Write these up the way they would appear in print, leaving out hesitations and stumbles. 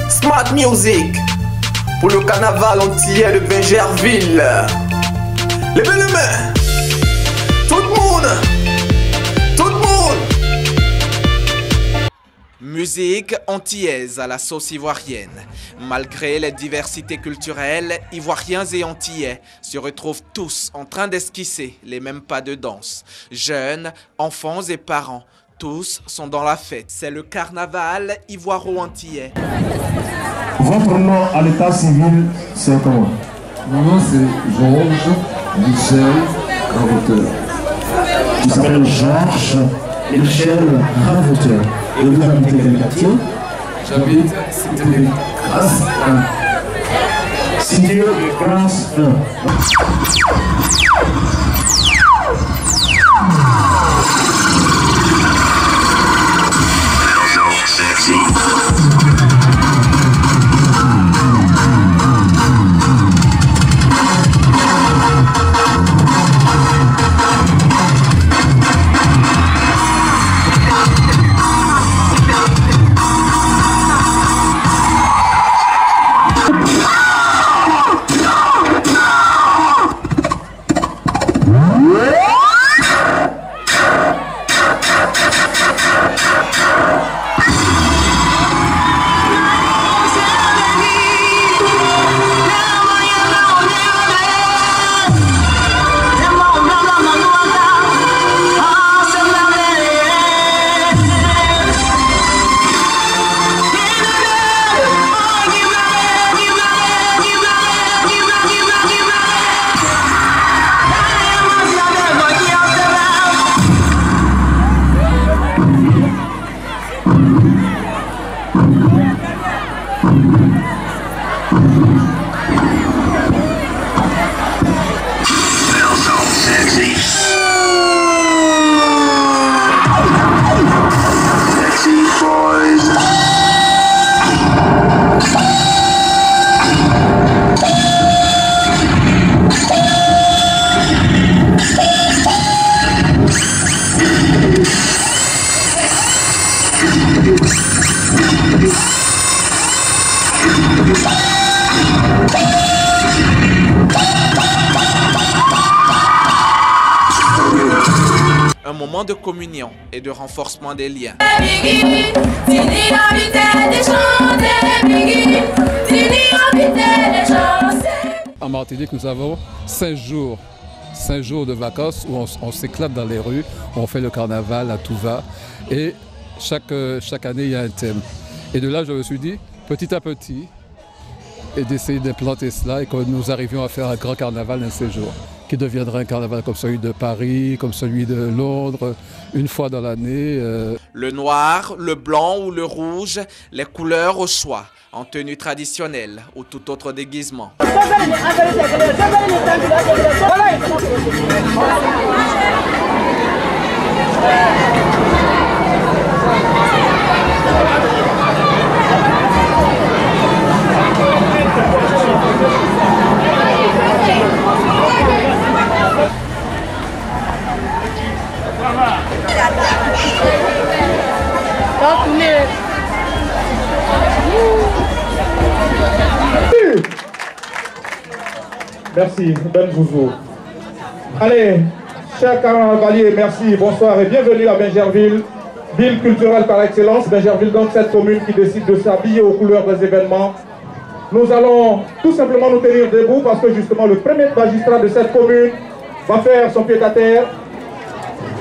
Smart Music pour le carnaval antillais de Bingerville. Levez les mains. Tout le monde. Tout le monde. Musique antillaise à la sauce ivoirienne. Malgré les diversités culturelles, Ivoiriens et Antillais se retrouvent tous en train d'esquisser les mêmes pas de danse. Jeunes, enfants et parents, tous sont dans la fête. C'est le carnaval ivoiro-antillais. Votre nom à l'état civil, c'est comment? Mon nom c'est Georges Michel Ravoteur. Je m'appelle Georges Michel Ravoteur. Et vous habitez quel quartier? J'habite Cité de Grâce 1. Cité de Grâce 1. Un moment de communion et de renforcement des liens. En Martinique, nous avons 5 jours. 5 jours de vacances où on s'éclate dans les rues, on fait le carnaval à tout va. Et chaque année, il y a un thème. Et de là, je me suis dit, petit à petit, et d'essayer d'implanter cela et que nous arrivions à faire un grand carnaval un séjour, qui deviendra un carnaval comme celui de Paris, comme celui de Londres, une fois dans l'année. Le noir, le blanc ou le rouge, les couleurs au choix, en tenue traditionnelle ou tout autre déguisement. Merci, Ben Bouzou. Allez, chers carnavaliers, merci, bonsoir et bienvenue à Bingerville, ville culturelle par excellence. Bingerville, donc cette commune qui décide de s'habiller aux couleurs des événements. Nous allons tout simplement nous tenir debout parce que justement le premier magistrat de cette commune va faire son pied-à-terre.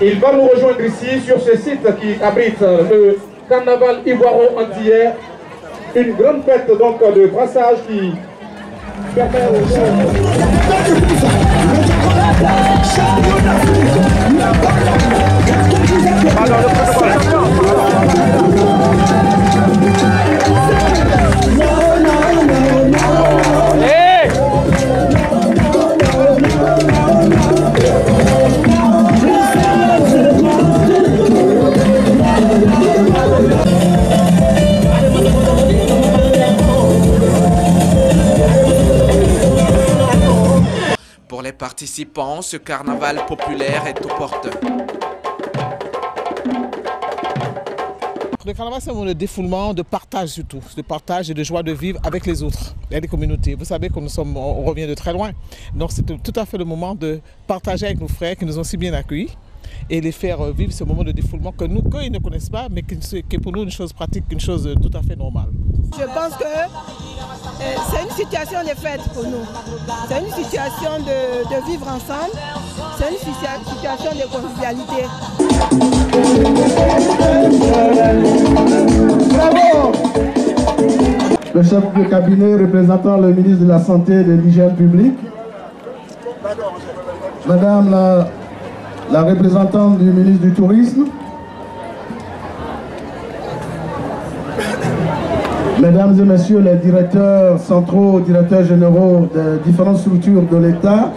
Il va nous rejoindre ici sur ce site qui abrite le carnaval ivoiro-antillais, une grande fête donc de brassage qui permet aux gens... participants, ce carnaval populaire est opportun. Le carnaval, c'est un moment de défoulement, de partage surtout, de partage et de joie de vivre avec les autres et les communautés. Vous savez que on revient de très loin. Donc c'est tout à fait le moment de partager avec nos frères qui nous ont si bien accueillis et les faire vivre ce moment de défoulement que nous, qu'ils ne connaissent pas, mais qui est pour nous une chose pratique, une chose tout à fait normale. Je pense que c'est une situation de fête pour nous. C'est une situation de vivre ensemble. C'est une situation de convivialité. Bravo! Le chef de cabinet représentant le ministre de la Santé et de l'Hygiène publique. Madame la représentante du ministre du Tourisme. Mesdames et messieurs les directeurs centraux, directeurs généraux de différentes structures de l'État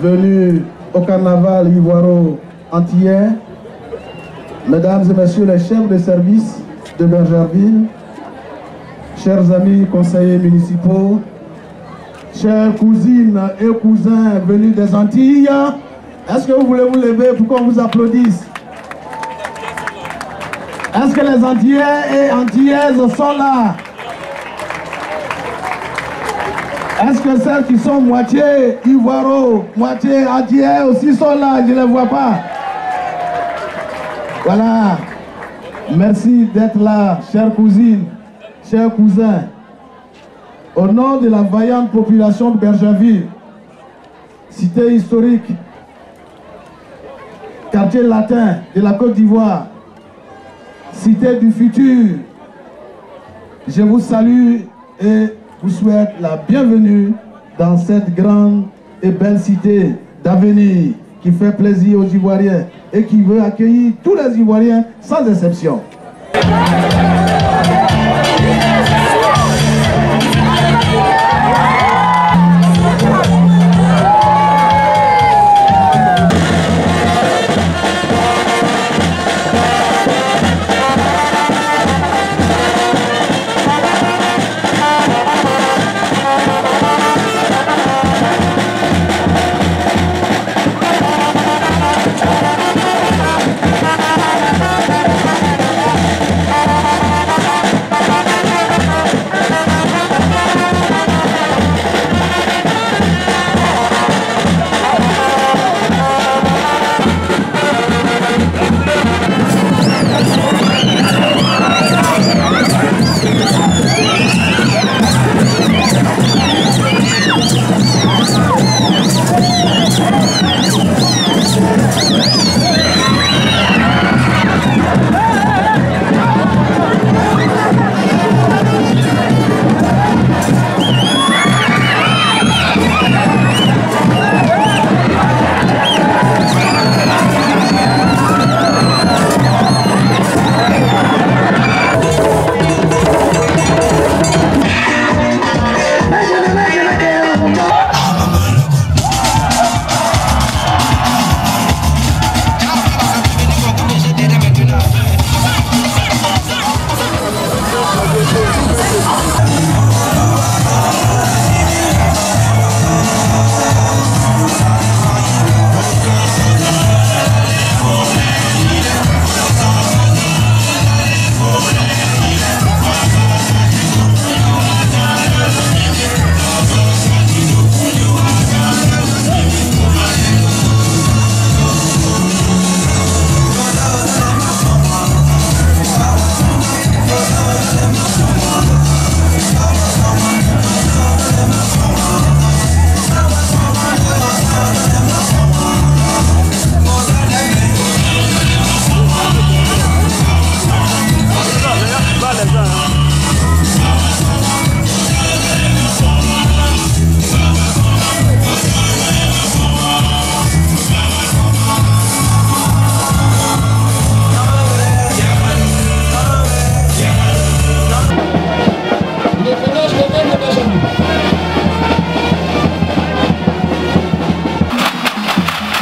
venus au carnaval ivoiro-antillais. Mesdames et messieurs les chefs de service de Bergerville, chers amis conseillers municipaux, chères cousines et cousins venus des Antilles, est-ce que vous voulez vous lever pour qu'on vous applaudisse? Est-ce que les Antillais et Antillaises sont là? Est-ce que celles qui sont moitié ivoiro, moitié antillais aussi sont là? Je ne les vois pas. Voilà. Merci d'être là, chères cousines, chers cousins. Au nom de la vaillante population de Bergerville, cité historique, quartier latin de la Côte d'Ivoire, cité du futur, je vous salue et vous souhaite la bienvenue dans cette grande et belle cité d'avenir qui fait plaisir aux Ivoiriens et qui veut accueillir tous les Ivoiriens sans exception.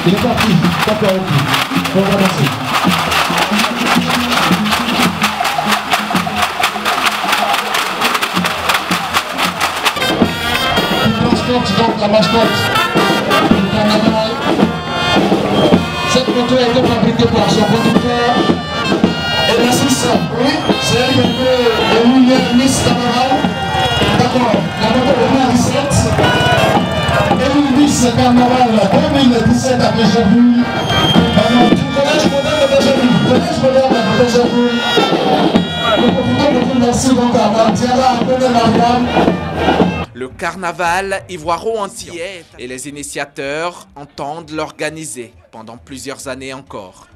Il est parti, d'accord, on va danser. Une danse mascotte, donc la mascotte du carnaval. Cette moto a été fabriquée par son producteur. Et la 6, oui, c'est elle qui a été élue Miss Carnaval. D'accord, la moto de 2017. Élue Miss Carnaval 2017 à Bécherville. Du collège moderne de Bécherville. Collège moderne de Bécherville. Nous profitons de vous remercier donc à Martiala, à Pénémariam. Le carnaval ivoiro-antillais et les initiateurs entendent l'organiser pendant plusieurs années encore.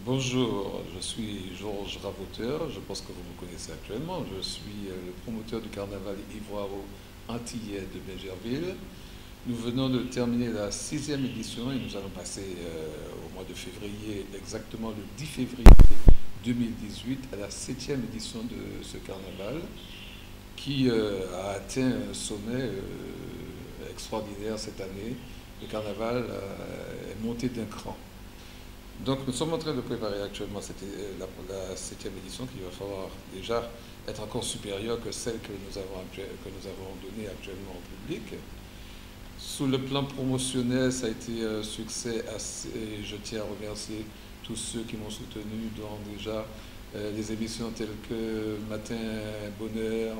Bonjour, je suis Georges Raboteur, je pense que vous me connaissez actuellement. Je suis le promoteur du carnaval ivoiro-antillais de Bécherville. Nous venons de terminer la 6e édition et nous allons passer au mois de février, exactement le 10 février 2018, à la 7e édition de ce carnaval qui a atteint un sommet extraordinaire cette année. Le carnaval est monté d'un cran. Donc nous sommes en train de préparer actuellement la 7e édition qui va falloir déjà être encore supérieure que celle que nous avons donnée actuellement au public. Sous le plan promotionnel, ça a été un succès et je tiens à remercier tous ceux qui m'ont soutenu dans déjà les émissions telles que Matin Bonheur,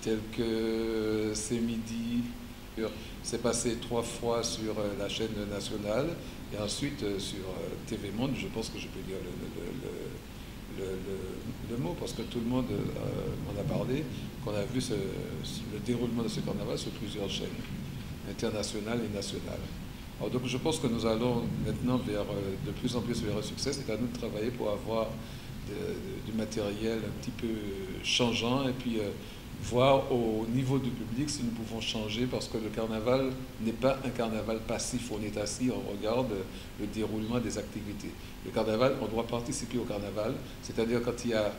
telles que C'est Midi. C'est passé 3 fois sur la chaîne nationale et ensuite sur TV Monde. Je pense que je peux dire le mot parce que tout le monde m'en a parlé, qu'on a vu le déroulement de ce carnaval sur plusieurs chaînes internationales et nationales. Alors donc je pense que nous allons maintenant de plus en plus vers un succès. C'est à nous de travailler pour avoir du matériel un petit peu changeant et puis voir au niveau du public si nous pouvons changer, parce que le carnaval n'est pas un carnaval passif, on est assis, on regarde le déroulement des activités. Le carnaval, on doit participer au carnaval, c'est-à-dire quand il y a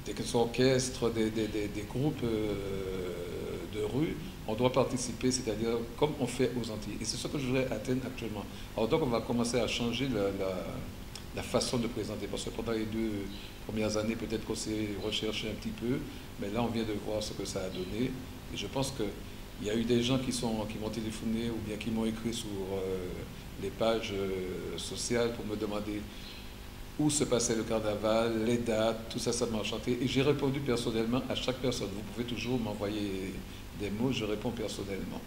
des orchestres, des groupes de rue, on doit participer, c'est-à-dire comme on fait aux Antilles. Et c'est ce que je voudrais atteindre actuellement. Alors donc on va commencer à changer la façon de présenter, parce que pendant les 2 premières années, peut-être qu'on s'est recherché un petit peu, mais là on vient de voir ce que ça a donné. Et je pense qu'il y a eu des gens qui m'ont téléphoné ou bien qui m'ont écrit sur les pages sociales pour me demander où se passait le carnaval, les dates, tout ça, ça m'a enchanté. Et j'ai répondu personnellement à chaque personne. Vous pouvez toujours m'envoyer des mots, je réponds personnellement.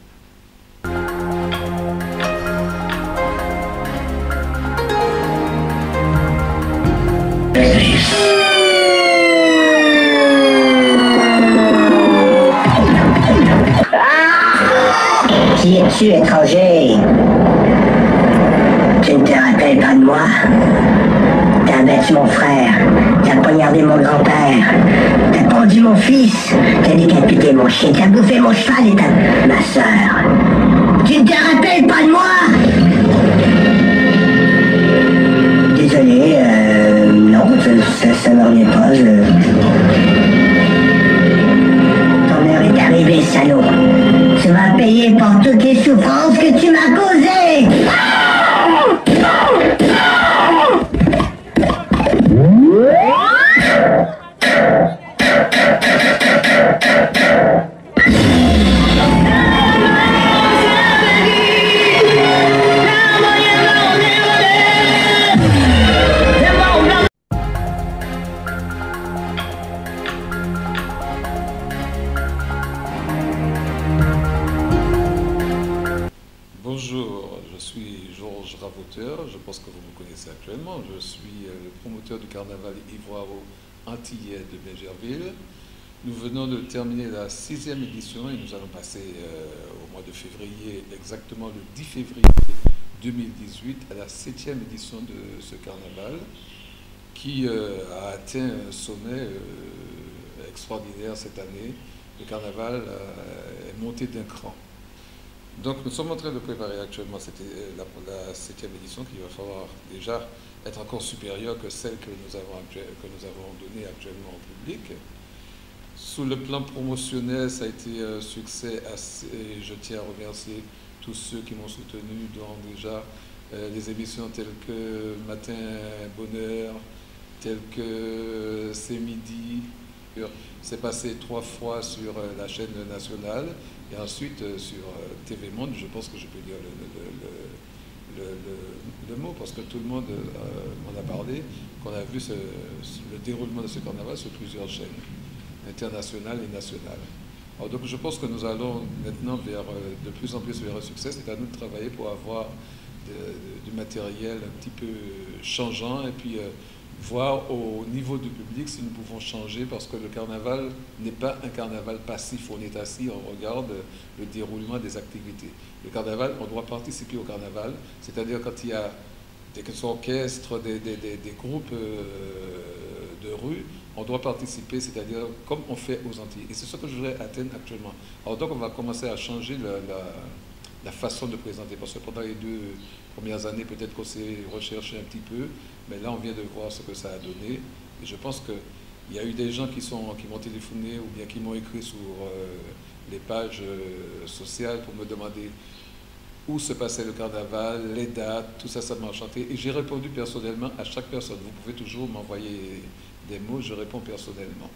Qui es-tu, étranger? Tu ne te rappelles pas de moi? T'as abattu mon frère, t'as poignardé mon grand-père, t'as pendu mon fils, t'as décapité mon chien, t'as bouffé mon cheval et ma sœur. Tu ne te rappelles pas de moi? Désolé, non, ça ne revient pas, Ton heure est arrivée, salaud. Tu vas payer pour toutes les souffrances que tu m'as causées. Bonjour, je suis Georges Ravoteur, je pense que vous me connaissez actuellement. Je suis le promoteur du carnaval ivoiro-antillais de Bingerville. Nous venons de terminer la 6e édition et nous allons passer au mois de février, exactement le 10 février 2018, à la 7e édition de ce carnaval qui a atteint un sommet extraordinaire cette année. Le carnaval est monté d'un cran. Donc nous sommes en train de préparer actuellement la 7e édition qui va falloir déjà être encore supérieure que celle que nous avons donnée actuellement au public. Sous le plan promotionnel, ça a été un succès assez, je tiens à remercier tous ceux qui m'ont soutenu dans déjà les émissions telles que Matin Bonheur, telles que C'est Midi. C'est passé 3 fois sur la chaîne nationale et ensuite sur TV Monde. Je pense que je peux dire le mot parce que tout le monde m'en a parlé, qu'on a vu le déroulement de ce carnaval sur plusieurs chaînes internationales et nationales. Alors donc je pense que nous allons maintenant de plus en plus vers un succès. C'est à nous de travailler pour avoir du matériel un petit peu changeant et puis voir au niveau du public si nous pouvons changer, parce que le carnaval n'est pas un carnaval passif. On est assis, on regarde le déroulement des activités. Le carnaval, on doit participer au carnaval, c'est-à-dire quand il y a des orchestres, des groupes de rue, on doit participer, c'est-à-dire comme on fait aux Antilles. Et c'est ce que je voudrais atteindre actuellement. Alors donc on va commencer à changer la façon de présenter, parce que pendant les 2 premières années, peut-être qu'on s'est recherché un petit peu, mais là on vient de voir ce que ça a donné. Et je pense qu'il y a eu des gens qui m'ont téléphoné ou bien qui m'ont écrit sur les pages sociales pour me demander où se passait le carnaval, les dates, tout ça, ça m'a enchanté. Et j'ai répondu personnellement à chaque personne. Vous pouvez toujours m'envoyer des mots, je réponds personnellement.